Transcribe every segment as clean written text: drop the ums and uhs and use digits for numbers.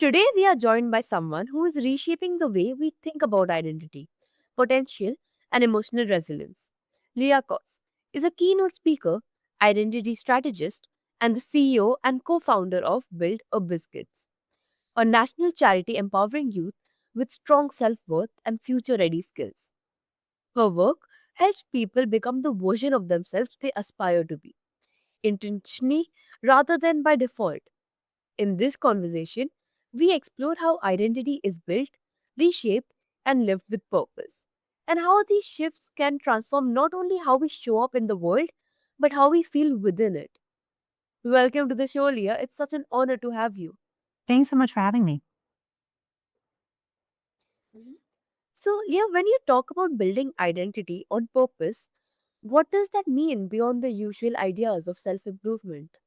Today, we are joined by someone who is reshaping the way we think about identity, potential, and emotional resilience. Leah Coss is a keynote speaker, identity strategist, and the CEO and co founder of Build a Biz Kids, a national charity empowering youth with strong self worth and future ready skills. Her work helps people become the version of themselves they aspire to be, intentionally rather than by default. In this conversation, we explore how identity is built, reshaped, and lived with purpose, and how these shifts can transform not only how we show up in the world, but how we feel within it. Welcome to the show, Leah. It's such an honor to have you. Thanks so much for having me. Mhm. So, Leah, when you talk about building identity on purpose, what does that mean beyond the usual ideas of self improvement?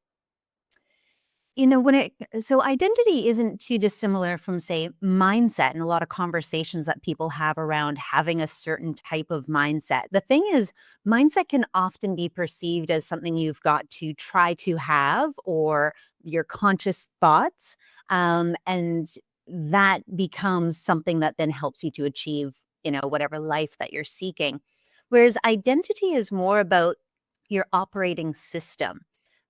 So identity isn't too dissimilar from, say, mindset and a lot of conversations that people have around having a certain type of mindset. The thing is, mindset can often be perceived as something you've got to try to have or your conscious thoughts. And that becomes something that then helps you to achieve, whatever life that you're seeking. Whereas identity is more about your operating system.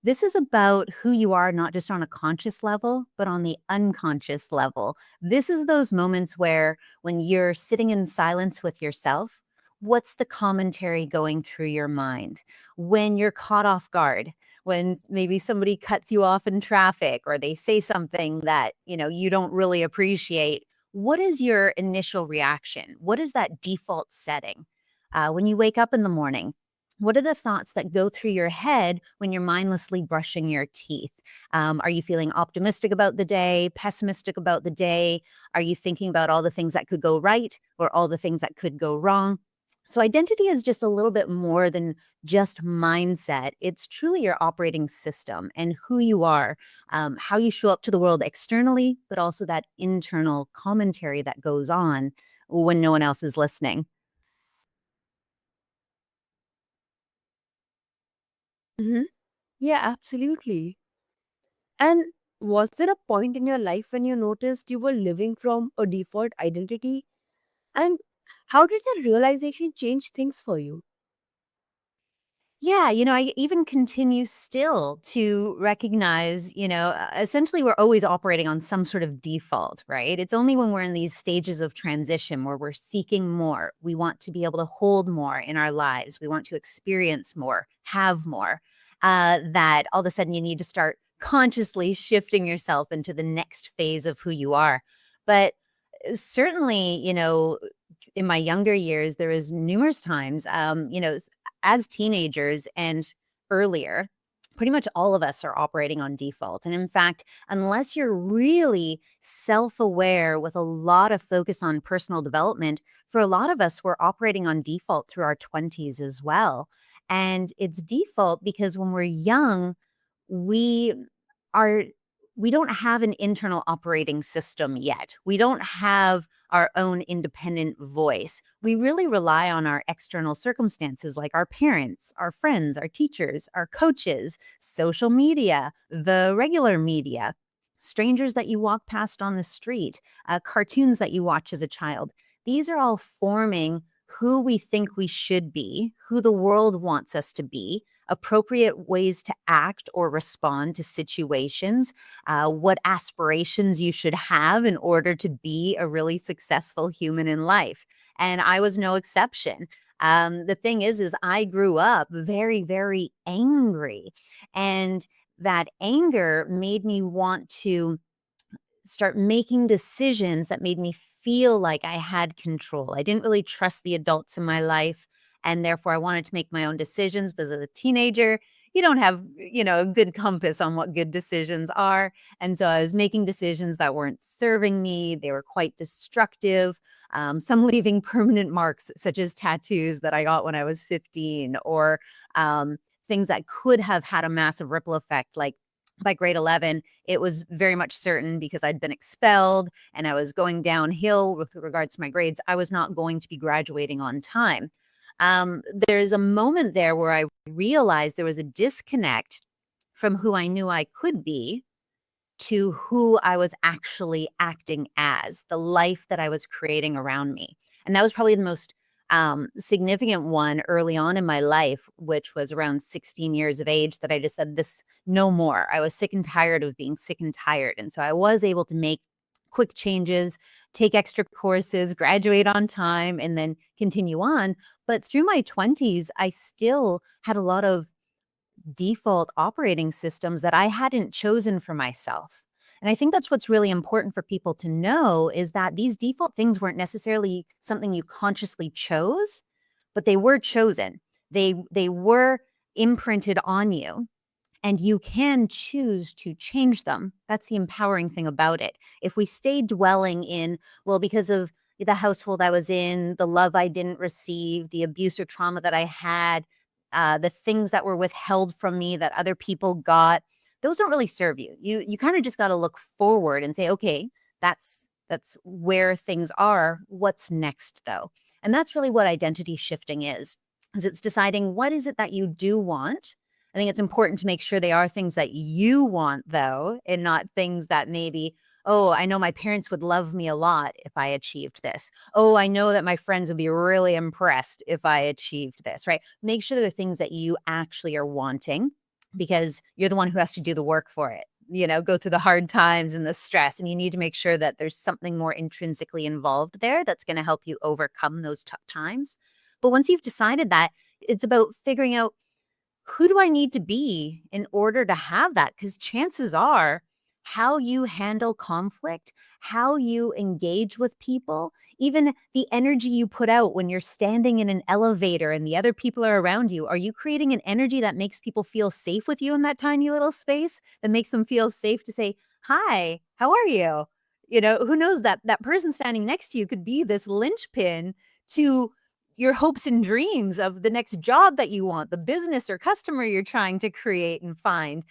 This is about who you are, not just on a conscious level, but on the unconscious level. This is those moments where, when you're sitting in silence with yourself, what's the commentary going through your mind? When you're caught off guard, when maybe somebody cuts you off in traffic or they say something that, you don't really appreciate, what is your initial reaction? What is that default setting? When you wake up in the morning, what are the thoughts that go through your head when you're mindlessly brushing your teeth? Are you feeling optimistic about the day, pessimistic about the day? Are you thinking about all the things that could go right or all the things that could go wrong? So, identity is just a little bit more than just mindset. It's truly your operating system and who you are, how you show up to the world externally, but also that internal commentary that goes on when no one else is listening. Hmm. Yeah, absolutely. And was there a point in your life when you noticed you were living from a default identity? And how did that realization change things for you? Yeah, I even continue still to recognize, essentially we're always operating on some sort of default, right? It's only when we're in these stages of transition where we're seeking more, we want to be able to hold more in our lives, we want to experience more, have more, that all of a sudden you need to start consciously shifting yourself into the next phase of who you are. But certainly, in my younger years, there was numerous times, as teenagers and earlier, pretty much all of us are operating on default. And in fact, unless you're really self aware with a lot of focus on personal development, for a lot of us, we're operating on default through our 20s as well. And it's default because when we're young, we are. We don't have an internal operating system yet. We don't have our own independent voice. We really rely on our external circumstances like our parents, our friends, our teachers, our coaches, social media, the regular media, strangers that you walk past on the street, cartoons that you watch as a child. These are all forming who we think we should be, who the world wants us to be, appropriate ways to act or respond to situations, what aspirations you should have in order to be a really successful human in life. And I was no exception. The thing is I grew up very, very angry. And that anger made me want to start making decisions that made me feel like I had control. I didn't really trust the adults in my life. And therefore, I wanted to make my own decisions because as a teenager, you don't have, a good compass on what good decisions are. And so I was making decisions that weren't serving me. They were quite destructive, some leaving permanent marks, such as tattoos that I got when I was 15, or things that could have had a massive ripple effect, like by grade 11, it was very much certain because I'd been expelled and I was going downhill with regards to my grades. I was not going to be graduating on time. There's a moment there where I realized there was a disconnect from who I knew I could be to who I was actually acting as, the life that I was creating around me. And that was probably the most significant one early on in my life, which was around 16 years of age, that I just said, this no more. I was sick and tired of being sick and tired. And so I was able to make quick changes, take extra courses, graduate on time, and then continue on. But through my 20s, I still had a lot of default operating systems that I hadn't chosen for myself. And I think that's what's really important for people to know, is that these default things weren't necessarily something you consciously chose, but they were chosen. They were imprinted on you, and you can choose to change them. That's the empowering thing about it. If we stay dwelling in, well, because of the household I was in, the love I didn't receive, the abuse or trauma that I had, the things that were withheld from me that other people got, those don't really serve you. You kind of just got to look forward and say, okay, that's where things are. What's next, though? And that's really what identity shifting is it's deciding, what is it that you do want. I think it's important to make sure they are things that you want, though, and not things that maybe, oh, I know my parents would love me a lot if I achieved this. Oh, I know that my friends would be really impressed if I achieved this, right? Make sure they're things that you actually are wanting, because you're the one who has to do the work for it. Go through the hard times and the stress, and you need to make sure that there's something more intrinsically involved there that's going to help you overcome those tough times. But once you've decided that, it's about figuring out, who do I need to be in order to have that? Because chances are, how you handle conflict, how you engage with people, even the energy you put out when you're standing in an elevator and the other people are around you, are you creating an energy that makes people feel safe with you in that tiny little space, that makes them feel safe to say, hi, how are you? Who knows, that person standing next to you could be this linchpin to your hopes and dreams of the next job that you want, the business or customer you're trying to create and find,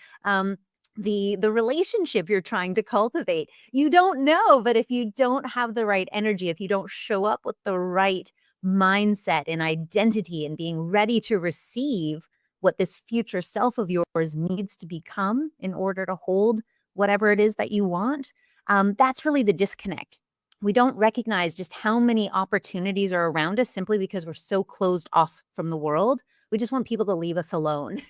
the relationship you're trying to cultivate. You don't know, but if you don't have the right energy, if you don't show up with the right mindset and identity and being ready to receive what this future self of yours needs to become in order to hold whatever it is that you want, that's really the disconnect. We don't recognize just how many opportunities are around us simply because we're so closed off from the world. We just want people to leave us alone,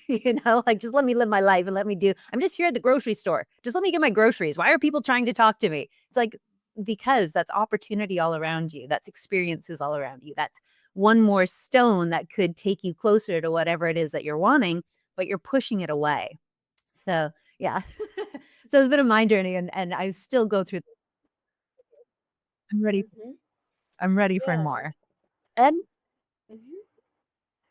like, just let me live my life and let me I'm just here at the grocery store. Just let me get my groceries. Why are people trying to talk to me? It's like, because that's opportunity all around you. That's experiences all around you. That's one more stone that could take you closer to whatever it is that you're wanting, but you're pushing it away. So, yeah. So it's been a mind journey, and I still go through. I'm ready. Mhm. I'm ready for Yeah. more. And Mhm.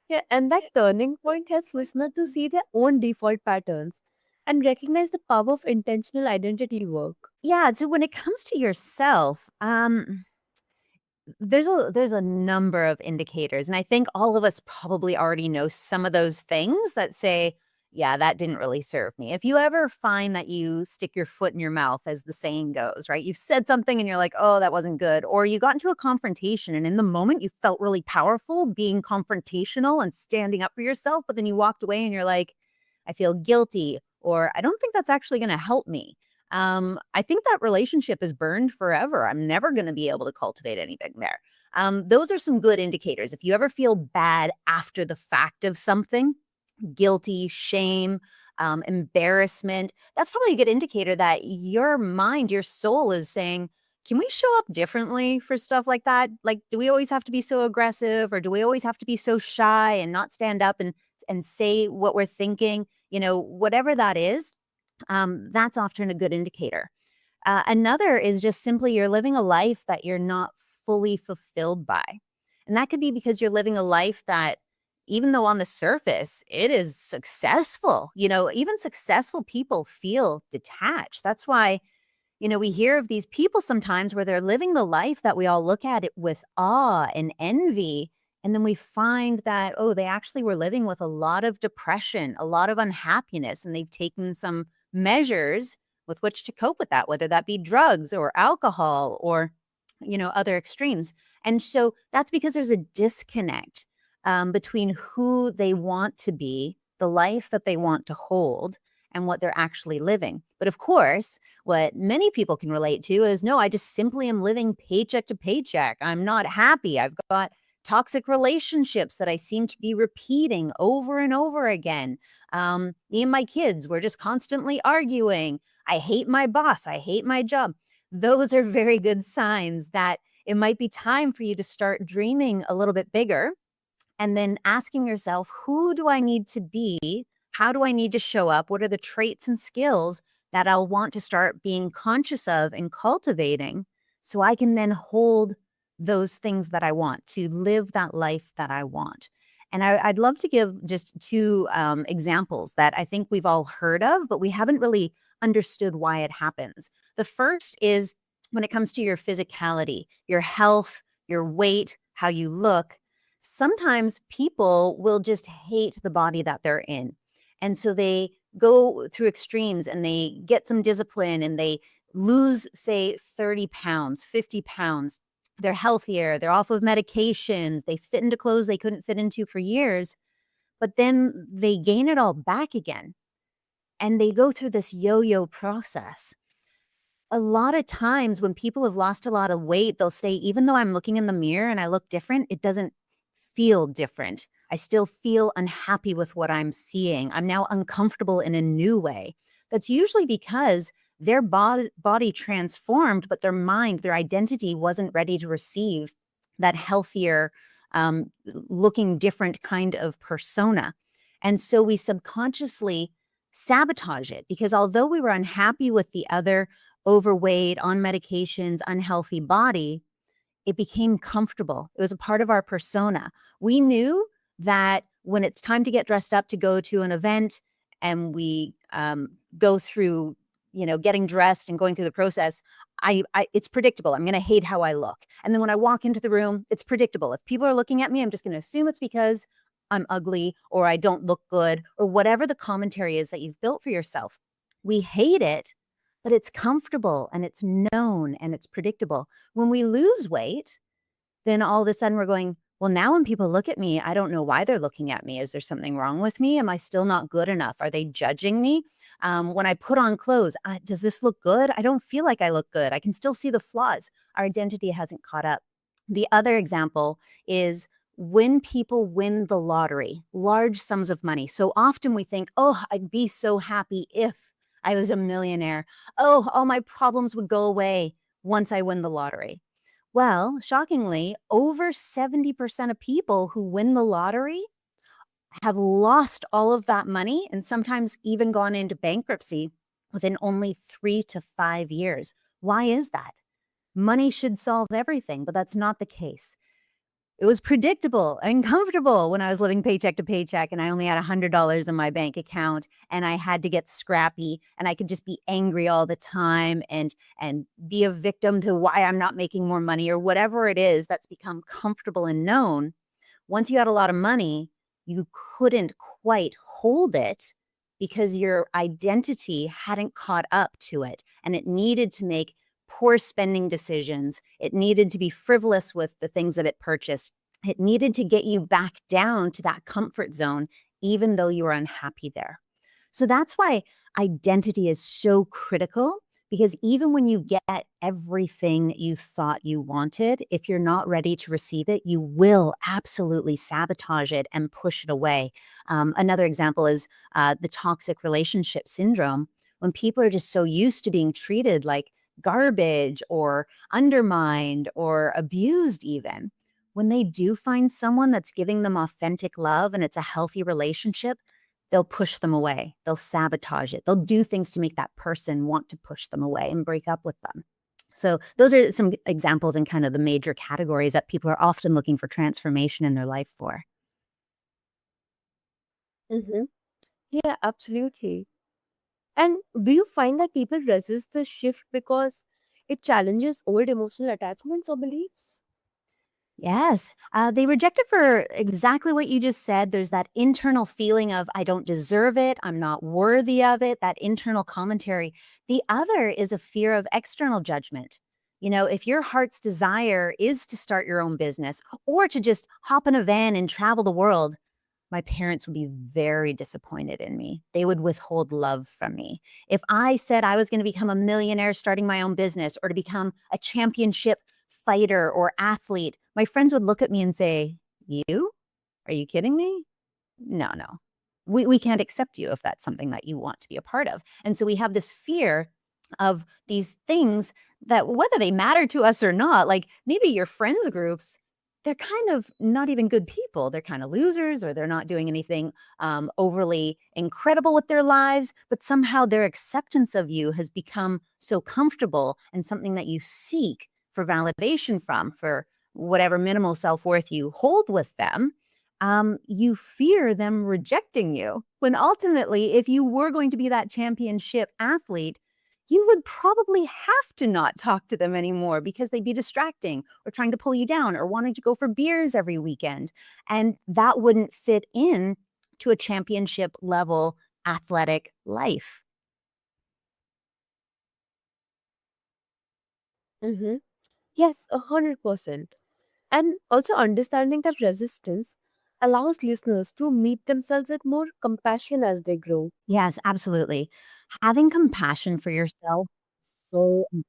Yeah, and that turning point helps listener to see their own default patterns and recognize the power of intentional identity work. Yeah, so when it comes to yourself, there's a number of indicators, and I think all of us probably already know some of those things that say, yeah, that didn't really serve me. If you ever find that you stick your foot in your mouth, as the saying goes, right? You've said something and you're like, oh, that wasn't good. Or you got into a confrontation and in the moment you felt really powerful being confrontational and standing up for yourself, but then you walked away and you're like, I feel guilty, or I don't think that's actually going to help me. I think that relationship is burned forever. I'm never going to be able to cultivate anything there. Those are some good indicators. If you ever feel bad after the fact of something, guilty, shame, embarrassment, that's probably a good indicator that your mind, your soul is saying, can we show up differently for stuff like that? Like, do we always have to be so aggressive, or do we always have to be so shy and not stand up and say what we're thinking? Whatever that is, that's often a good indicator. Another is just simply you're living a life that you're not fully fulfilled by. And that could be because you're living a life that, even though on the surface it is successful, even successful people feel detached. That's why, we hear of these people sometimes where they're living the life that we all look at it with awe and envy. And then we find that, oh, they actually were living with a lot of depression, a lot of unhappiness, and they've taken some measures with which to cope with that, whether that be drugs or alcohol or, other extremes. And so that's because there's a disconnect between who they want to be, the life that they want to hold, and what they're actually living. But of course, what many people can relate to is, no, I just simply am living paycheck to paycheck. I'm not happy. I've got toxic relationships that I seem to be repeating over and over again. Me and my kids, we're just constantly arguing. I hate my boss. I hate my job. Those are very good signs that it might be time for you to start dreaming a little bit bigger and then asking yourself, who do I need to be? How do I need to show up? What are the traits and skills that I'll want to start being conscious of and cultivating so I can then hold those things that I want to live that life that I want? And I'd love to give just two examples that I think we've all heard of, but we haven't really understood why it happens. The first is when it comes to your physicality, your health, your weight, how you look. Sometimes people will just hate the body that they're in. And so they go through extremes and they get some discipline and they lose, say, 30 pounds, 50 pounds. They're healthier. They're off of medications. They fit into clothes they couldn't fit into for years. But then they gain it all back again. And they go through this yo-yo process. A lot of times when people have lost a lot of weight, they'll say, even though I'm looking in the mirror and I look different, it doesn't feel different. I still feel unhappy with what I'm seeing. I'm now uncomfortable in a new way. That's usually because their body transformed, but their mind, their identity wasn't ready to receive that healthier, looking different kind of persona. And so we subconsciously sabotage it because although we were unhappy with the other overweight, on medications, unhealthy body, it became comfortable. It was a part of our persona. We knew that when it's time to get dressed up to go to an event and we go through, getting dressed and going through the process, it's predictable. I'm going to hate how I look. And then when I walk into the room, it's predictable. If people are looking at me, I'm just going to assume it's because I'm ugly or I don't look good or whatever the commentary is that you've built for yourself. We hate it, but it's comfortable and it's known and it's predictable. When we lose weight, then all of a sudden we're going, well, now when people look at me, I don't know why they're looking at me. Is there something wrong with me? Am I still not good enough? Are they judging me? When I put on clothes, does this look good? I don't feel like I look good. I can still see the flaws. Our identity hasn't caught up. The other example is when people win the lottery, large sums of money. So often we think, oh, I'd be so happy if I was a millionaire. Oh, all my problems would go away once I win the lottery. Well, shockingly, over 70% of people who win the lottery have lost all of that money and sometimes even gone into bankruptcy within only 3 to 5 years. Why is that? Money should solve everything, but that's not the case. It was predictable and comfortable when I was living paycheck to paycheck and I only had $100 in my bank account and I had to get scrappy and I could just be angry all the time and be a victim to why I'm not making more money or whatever it is that's become comfortable and known. Once you had a lot of money, you couldn't quite hold it because your identity hadn't caught up to it and it needed to make poor spending decisions. It needed to be frivolous with the things that it purchased. It needed to get you back down to that comfort zone, even though you were unhappy there. So that's why identity is so critical, because even when you get everything you thought you wanted, if you're not ready to receive it, you will absolutely sabotage it and push it away. Another example is the toxic relationship syndrome. When people are just so used to being treated like garbage or undermined or abused even, when they do find someone that's giving them authentic love and it's a healthy relationship, they'll push them away. They'll sabotage it. They'll do things to make that person want to push them away and break up with them. So those are some examples in kind of the major categories that people are often looking for transformation in their life for. Mm-hmm. Yeah, absolutely. And do you find that people resist the shift because it challenges old emotional attachments or beliefs? Yes, they reject it for exactly what you just said. There's that internal feeling of, I don't deserve it. I'm not worthy of it, that internal commentary. The other is a fear of external judgment. If your heart's desire is to start your own business or to just hop in a van and travel the world, my parents would be very disappointed in me. They would withhold love from me. If I said I was going to become a millionaire starting my own business or to become a championship fighter or athlete, my friends would look at me and say, "You? Are you kidding me? No, no. We can't accept you if that's something that you want to be a part of." And so we have this fear of these things that whether they matter to us or not, like maybe your friends groups, they're kind of not even good people. They're kind of losers or they're not doing anything overly incredible with their lives, but somehow their acceptance of you has become so comfortable and something that you seek for validation from, for whatever minimal self-worth you hold with them. You fear them rejecting you. When ultimately, if you were going to be that championship athlete, you would probably have to not talk to them anymore because they'd be distracting or trying to pull you down or wanting to go for beers every weekend. And that wouldn't fit in to a championship level athletic life. Mm-hmm. Yes, 100%. And also understanding that resistance allows listeners to meet themselves with more compassion as they grow. Yes, absolutely. Having compassion for yourself is so important.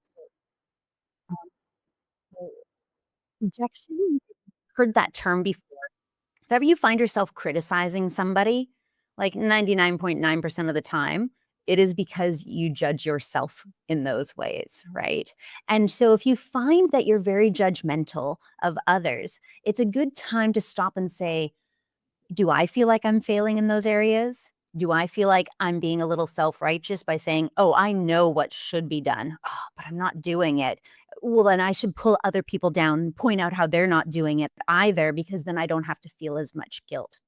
Rejection, heard that term before. If ever you find yourself criticizing somebody, like 99.9% of the time, it is because you judge yourself in those ways, right? And so if you find that you're very judgmental of others, it's a good time to stop and say, do I feel like I'm failing in those areas? Do I feel like I'm being a little self-righteous by saying, "Oh, I know what should be done, oh, but I'm not doing it." Well, then I should pull other people down, point out how they're not doing it either, because then I don't have to feel as much guilt,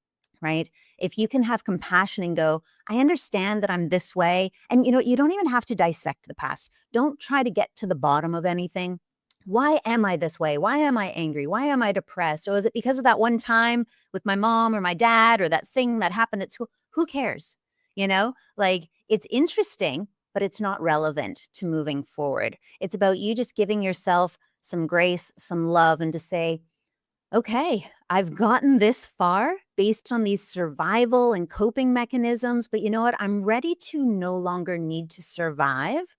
right? If you can have compassion and go, "I understand that I'm this way," and you don't even have to dissect the past. Don't try to get to the bottom of anything. Why am I this way? Why am I angry? Why am I depressed? Or is it because of that one time with my mom or my dad or that thing that happened at school? Who cares? Like it's interesting, but it's not relevant to moving forward. It's about you just giving yourself some grace, some love, and to say, okay, I've gotten this far based on these survival and coping mechanisms, but you know what? I'm ready to no longer need to survive.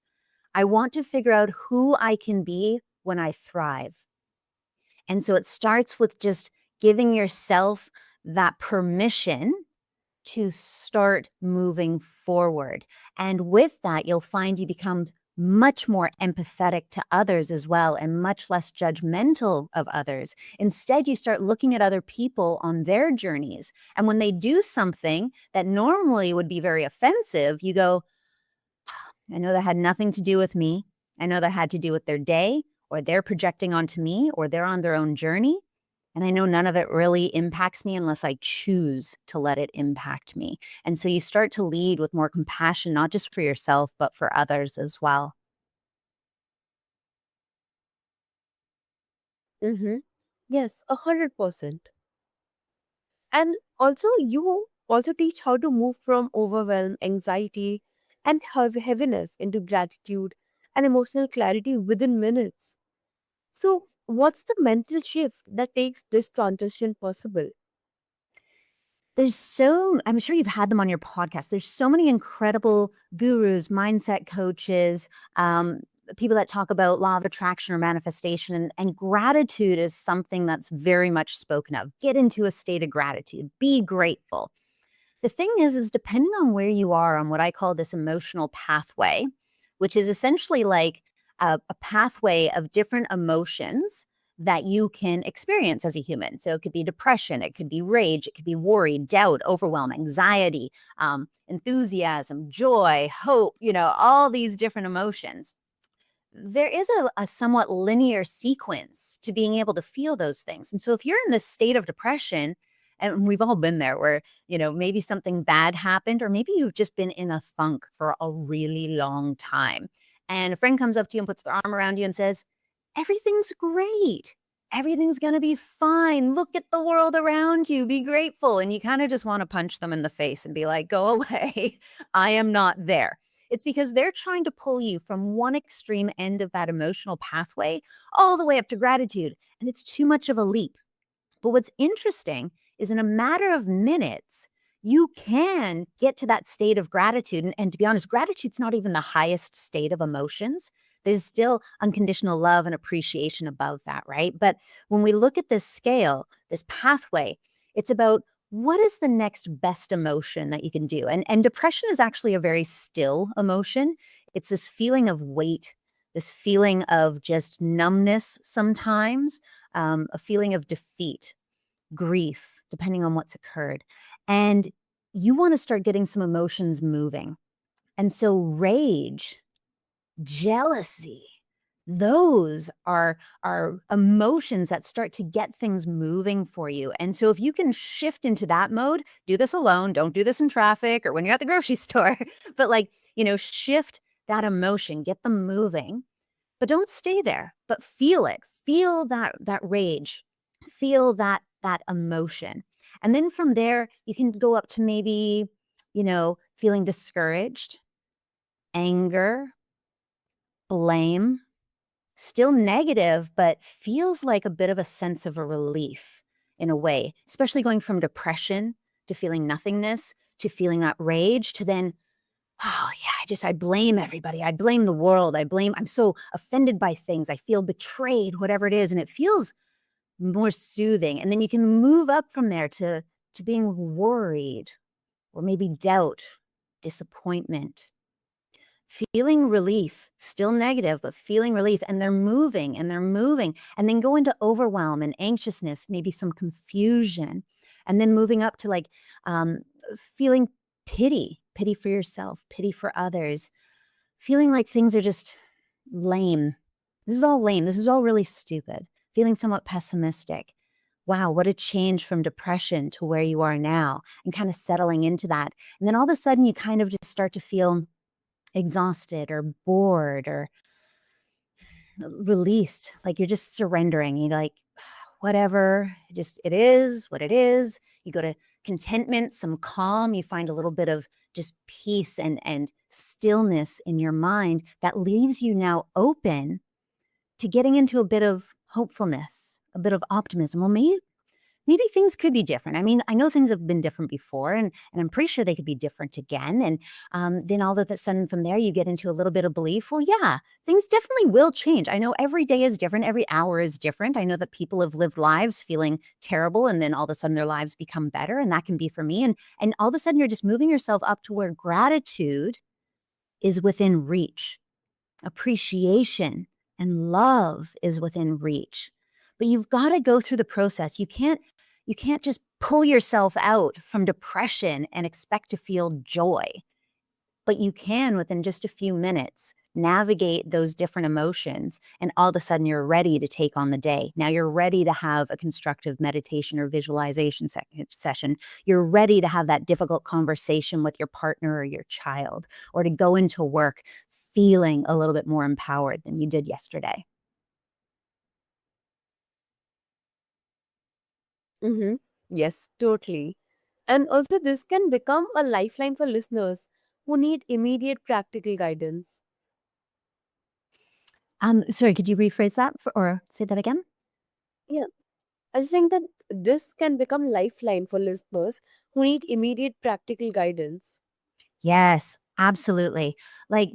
I want to figure out who I can be when I thrive. And so it starts with just giving yourself that permission to start moving forward. And with that, you'll find you become much more empathetic to others as well and much less judgmental of others. Instead, you start looking at other people on their journeys. And when they do something that normally would be very offensive, you go, I know that had nothing to do with me. I know that had to do with their day, or they're projecting onto me, or they're on their own journey. And I know none of it really impacts me unless I choose to let it impact me. And so you start to lead with more compassion, not just for yourself, but for others as well. Mm-hmm. Yes, 100%. And also, you also teach how to move from overwhelm, anxiety, and heaviness into gratitude and emotional clarity within minutes. So, what's the mental shift that takes this transition possible? I'm sure you've had them on your podcast. There's so many incredible gurus, mindset coaches, people that talk about law of attraction or manifestation. And gratitude is something that's very much spoken of. Get into a state of gratitude, be grateful. The thing is depending on where you are on what I call this emotional pathway, which is essentially like a pathway of different emotions that you can experience as a human. So it could be depression, it could be rage, it could be worry, doubt, overwhelm, anxiety, enthusiasm, joy, hope, all these different emotions. There is a somewhat linear sequence to being able to feel those things. And so if you're in this state of depression, and we've all been there where, maybe something bad happened, or maybe you've just been in a funk for a really long time. And a friend comes up to you and puts their arm around you and says, everything's great. Everything's going to be fine. Look at the world around you. Be grateful. And you kind of just want to punch them in the face and be like, go away. I am not there. It's because they're trying to pull you from one extreme end of that emotional pathway all the way up to gratitude. And it's too much of a leap. But what's interesting is in a matter of minutes, you can get to that state of gratitude. And to be honest, gratitude's not even the highest state of emotions. There's still unconditional love and appreciation above that, right? But when we look at this scale, this pathway, it's about what is the next best emotion that you can do? And depression is actually a very still emotion. It's this feeling of weight, this feeling of just numbness sometimes, a feeling of defeat, grief, depending on what's occurred. And you want to start getting some emotions moving. And so rage, jealousy, those are emotions that start to get things moving for you. And so if you can shift into that mode, do this alone, don't do this in traffic or when you're at the grocery store, but like, shift that emotion, get them moving, but don't stay there, but feel it. Feel that rage, feel that emotion. And then from there, you can go up to maybe, feeling discouraged, anger, blame, still negative, but feels like a bit of a sense of a relief in a way, especially going from depression to feeling nothingness to feeling that rage to then, oh yeah, I blame everybody. I blame the world. I'm so offended by things. I feel betrayed, whatever it is. And it feels more soothing. And then you can move up from there to being worried or maybe doubt, disappointment, feeling relief, still negative, but feeling relief. And they're moving and they're moving. And then go into overwhelm and anxiousness, maybe some confusion. And then moving up to like feeling pity for yourself, pity for others, feeling like things are just lame. This is all lame. This is all really stupid. Feeling somewhat pessimistic. Wow, what a change from depression to where you are now, and kind of settling into that. And then all of a sudden, you kind of just start to feel exhausted or bored or released, like you're just surrendering. You're like, whatever, just it is what it is. You go to contentment, some calm, you find a little bit of just peace and stillness in your mind that leaves you now open to getting into a bit of hopefulness, a bit of optimism. Well, maybe things could be different. I mean, I know things have been different before, and I'm pretty sure they could be different again. And then all of a sudden from there, you get into a little bit of belief. Well, yeah, things definitely will change. I know every day is different. Every hour is different. I know that people have lived lives feeling terrible, and then all of a sudden their lives become better. And that can be for me. And all of a sudden you're just moving yourself up to where gratitude is within reach. Appreciation and love is within reach. But you've got to go through the process. You can't just pull yourself out from depression and expect to feel joy. But you can, within just a few minutes, navigate those different emotions, and all of a sudden you're ready to take on the day. Now you're ready to have a constructive meditation or visualization session. You're ready to have that difficult conversation with your partner or your child, or to go into work feeling a little bit more empowered than you did yesterday. Mm-hmm. Yes, totally. And also, this can become a lifeline for listeners who need immediate practical guidance. Sorry, could you rephrase that or say that again? Yeah, I just think that this can become lifeline for listeners who need immediate practical guidance. Yes, absolutely. Like,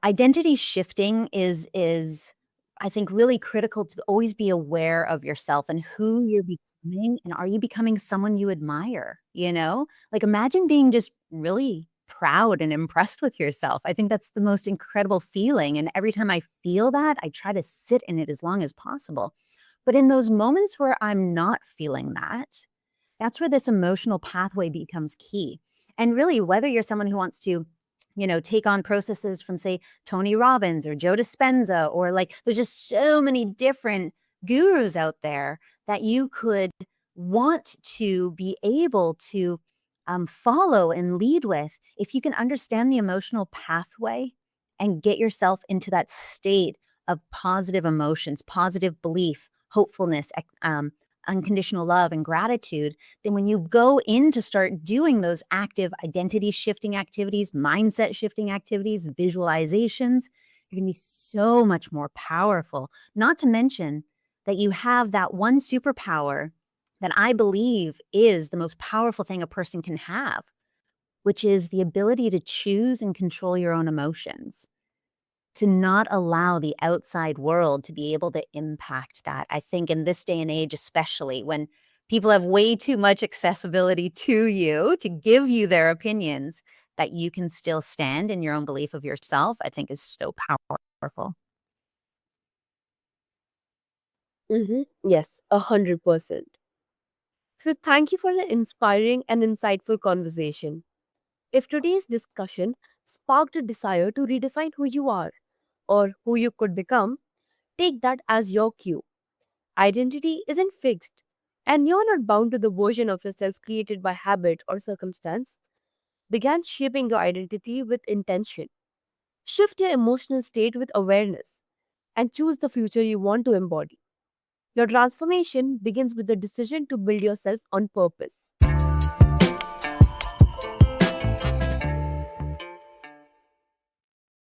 identity shifting is I think really critical to always be aware of yourself and who you're becoming, and are you becoming someone you admire, you know? Like imagine being just really proud and impressed with yourself. I think that's the most incredible feeling, and every time I feel that, I try to sit in it as long as possible. But in those moments where I'm not feeling that, that's where this emotional pathway becomes key. And really, whether you're someone who wants to, take on processes from, say, Tony Robbins or Joe Dispenza, or like there's just so many different gurus out there that you could want to be able to follow and lead with. If you can understand the emotional pathway and get yourself into that state of positive emotions, positive belief, hopefulness, unconditional love and gratitude, then when you go in to start doing those active identity shifting activities, mindset shifting activities, visualizations, you're going to be so much more powerful. Not to mention that you have that one superpower that I believe is the most powerful thing a person can have, which is the ability to choose and control your own emotions, to not allow the outside world to be able to impact that. I think in this day and age, especially when people have way too much accessibility to you to give you their opinions, that you can still stand in your own belief of yourself, I think is so powerful. Yes, 100%. So, thank you for the inspiring and insightful conversation. If today's discussion sparked a desire to redefine who you are or who you could become, take that as your cue. Identity isn't fixed, and you're not bound to the version of yourself created by habit or circumstance. Begin shaping your identity with intention. Shift your emotional state with awareness and choose the future you want to embody. Your transformation begins with the decision to build yourself on purpose.